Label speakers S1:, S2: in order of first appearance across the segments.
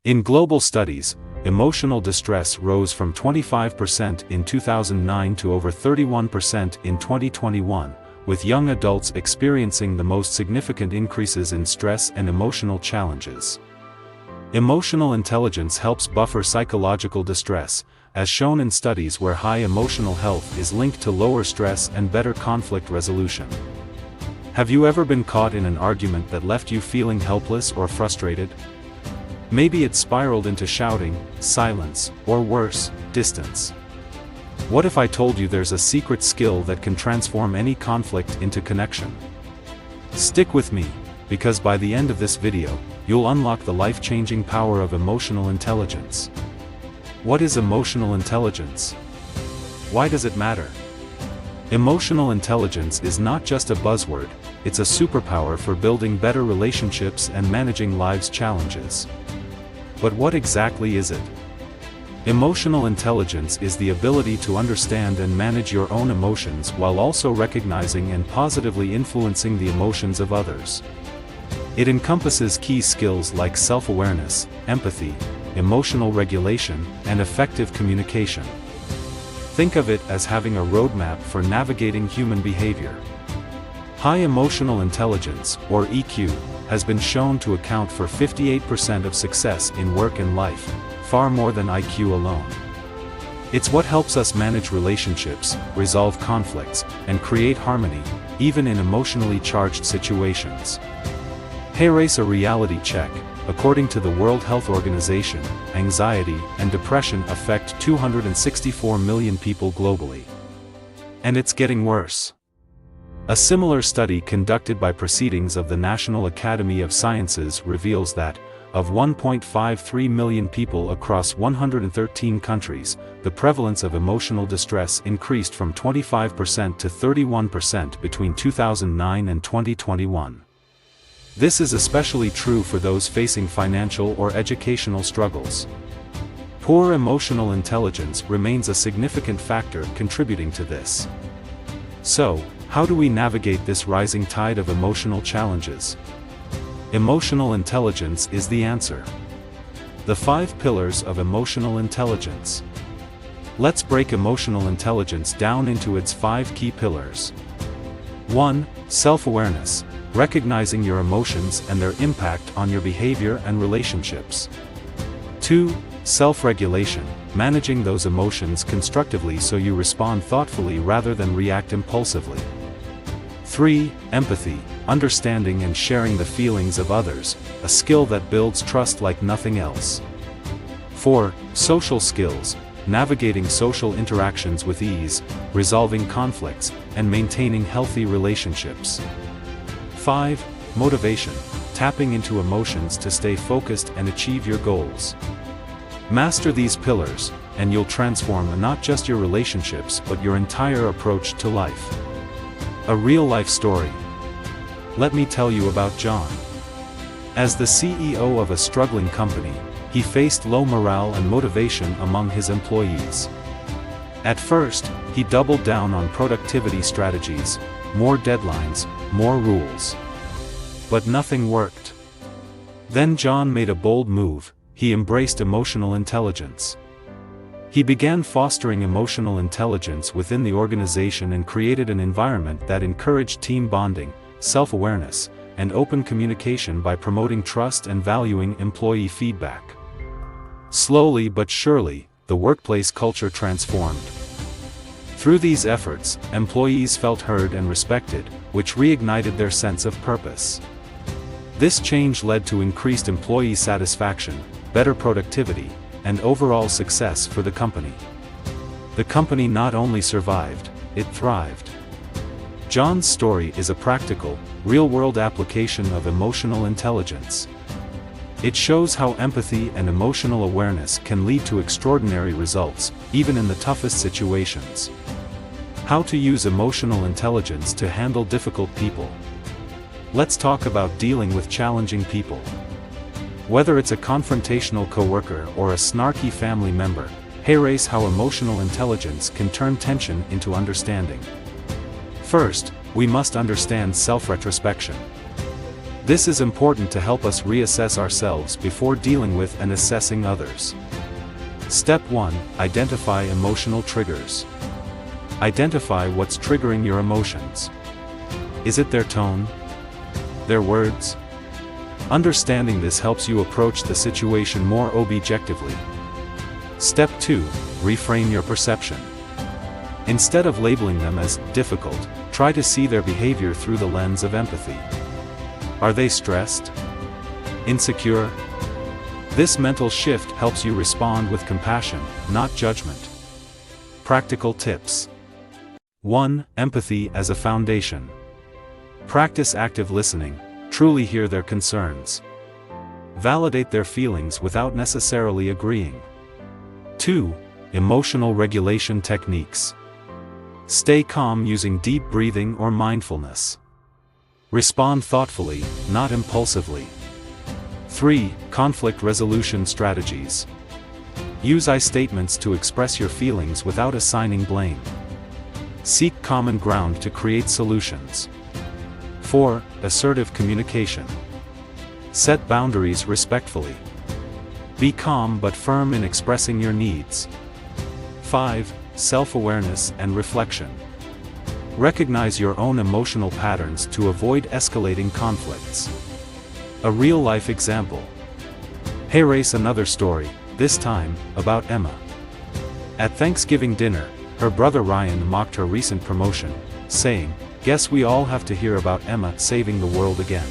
S1: In global studies, emotional distress rose from 25% in 2009 to over 31% in 2021, with young adults experiencing the most significant increases in stress and emotional challenges. Emotional intelligence helps buffer psychological distress, as shown in studies where high emotional health is linked to lower stress and better conflict resolution. Have you ever been caught in an argument that left you feeling helpless or frustrated? Maybe it spiraled into shouting, silence, or worse, distance. What if I told you there's a secret skill that can transform any conflict into connection? Stick with me, because by the end of this video, you'll unlock the life-changing power of emotional intelligence. What is emotional intelligence? Why does it matter? Emotional intelligence is not just a buzzword, it's a superpower for building better relationships and managing life's challenges. But what exactly is it? Emotional intelligence is the ability to understand and manage your own emotions while also recognizing and positively influencing the emotions of others. It encompasses key skills like self-awareness, empathy, emotional regulation, and effective communication. Think of it as having a roadmap for navigating human behavior. High emotional intelligence, or EQ, has been shown to account for 58% of success in work and life, far more than IQ alone. It's what helps us manage relationships, resolve conflicts, and create harmony, even in emotionally charged situations. Here's a reality check. According to the World Health Organization, anxiety and depression affect 264 million people globally. And it's getting worse. A similar study conducted by Proceedings of the National Academy of Sciences reveals that, of 1.53 million people across 113 countries, the prevalence of emotional distress increased from 25% to 31% between 2009 and 2021. This is especially true for those facing financial or educational struggles. Poor emotional intelligence remains a significant factor contributing to this. So, how do we navigate this rising tide of emotional challenges? Emotional intelligence is the answer. The 5 pillars of emotional intelligence. Let's break emotional intelligence down into its 5 key pillars. 1. Self-awareness. Recognizing your emotions and their impact on your behavior and relationships. 2. Self-regulation. Managing those emotions constructively so you respond thoughtfully rather than react impulsively. 3. Empathy. Understanding and sharing the feelings of others, a skill that builds trust like nothing else. 4. Social skills. Navigating social interactions with ease, resolving conflicts, and maintaining healthy relationships. 5. Motivation. Tapping into emotions to stay focused and achieve your goals. Master these pillars, and you'll transform not just your relationships but your entire approach to life. A real-life story. Let me tell you about John. As the CEO of a struggling company, he faced low morale and motivation among his employees. At first, he doubled down on productivity strategies, more deadlines, more rules. But nothing worked. Then John made a bold move. He embraced emotional intelligence. He began fostering emotional intelligence within the organization and created an environment that encouraged team bonding, self-awareness, and open communication by promoting trust and valuing employee feedback. Slowly but surely, the workplace culture transformed. Through these efforts, employees felt heard and respected, which reignited their sense of purpose. This change led to increased employee satisfaction, better productivity, and overall success for the company. The company not only survived, it thrived. John's story is a practical, real-world application of emotional intelligence. It shows how empathy and emotional awareness can lead to extraordinary results, even in the toughest situations. How to use emotional intelligence to handle difficult people. Let's talk about dealing with challenging people. Whether it's a confrontational coworker or a snarky family member, here's how emotional intelligence can turn tension into understanding. First, we must understand self-retrospection. This is important to help us reassess ourselves before dealing with and assessing others. Step 1. Identify emotional triggers. Identify what's triggering your emotions. Is it their tone? Their words? Understanding this helps you approach the situation more objectively. Step 2. Reframe your perception. Instead of labeling them as difficult, try to see their behavior through the lens of empathy. Are they stressed? Insecure? This mental shift helps you respond with compassion, not judgment. Practical tips. 1. Empathy as a foundation. Practice active listening. Truly hear their concerns. Validate their feelings without necessarily agreeing. 2. Emotional regulation techniques. Stay calm using deep breathing or mindfulness. Respond thoughtfully, not impulsively. 3. Conflict resolution strategies. Use I statements to express your feelings without assigning blame. Seek common ground to create solutions. 4. Assertive communication. Set boundaries respectfully. Be calm but firm in expressing your needs. 5. Self-awareness and reflection. Recognize your own emotional patterns to avoid escalating conflicts. A real-life example. Hey, race, another story, this time, about Emma. At Thanksgiving dinner, her brother Ryan mocked her recent promotion, saying, "Guess we all have to hear about Emma saving the world again."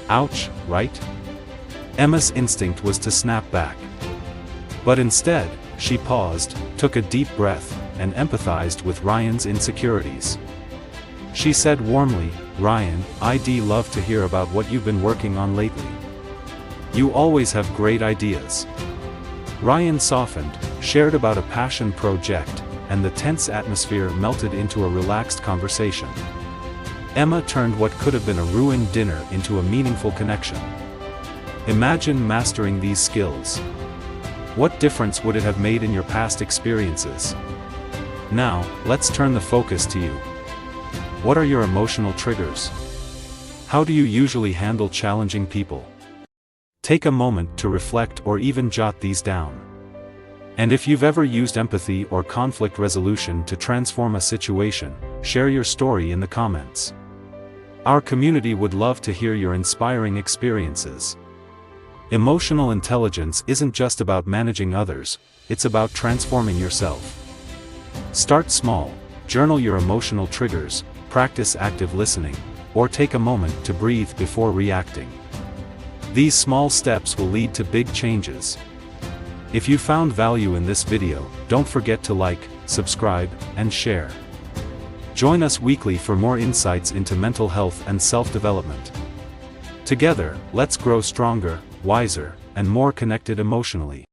S1: Ouch, right? Emma's instinct was to snap back. But instead, she paused, took a deep breath, and empathized with Ryan's insecurities. She said warmly, "Ryan, I'd love to hear about what you've been working on lately. You always have great ideas." Ryan softened, shared about a passion project, and the tense atmosphere melted into a relaxed conversation. Emma turned what could have been a ruined dinner into a meaningful connection. Imagine mastering these skills. What difference would it have made in your past experiences? Now, let's turn the focus to you. What are your emotional triggers? How do you usually handle challenging people? Take a moment to reflect or even jot these down. And if you've ever used empathy or conflict resolution to transform a situation, share your story in the comments. Our community would love to hear your inspiring experiences. Emotional intelligence isn't just about managing others, it's about transforming yourself. Start small, journal your emotional triggers, practice active listening, or take a moment to breathe before reacting. These small steps will lead to big changes. If you found value in this video, don't forget to like, subscribe, and share. Join us weekly for more insights into mental health and self-development. Together, let's grow stronger, wiser, and more connected emotionally.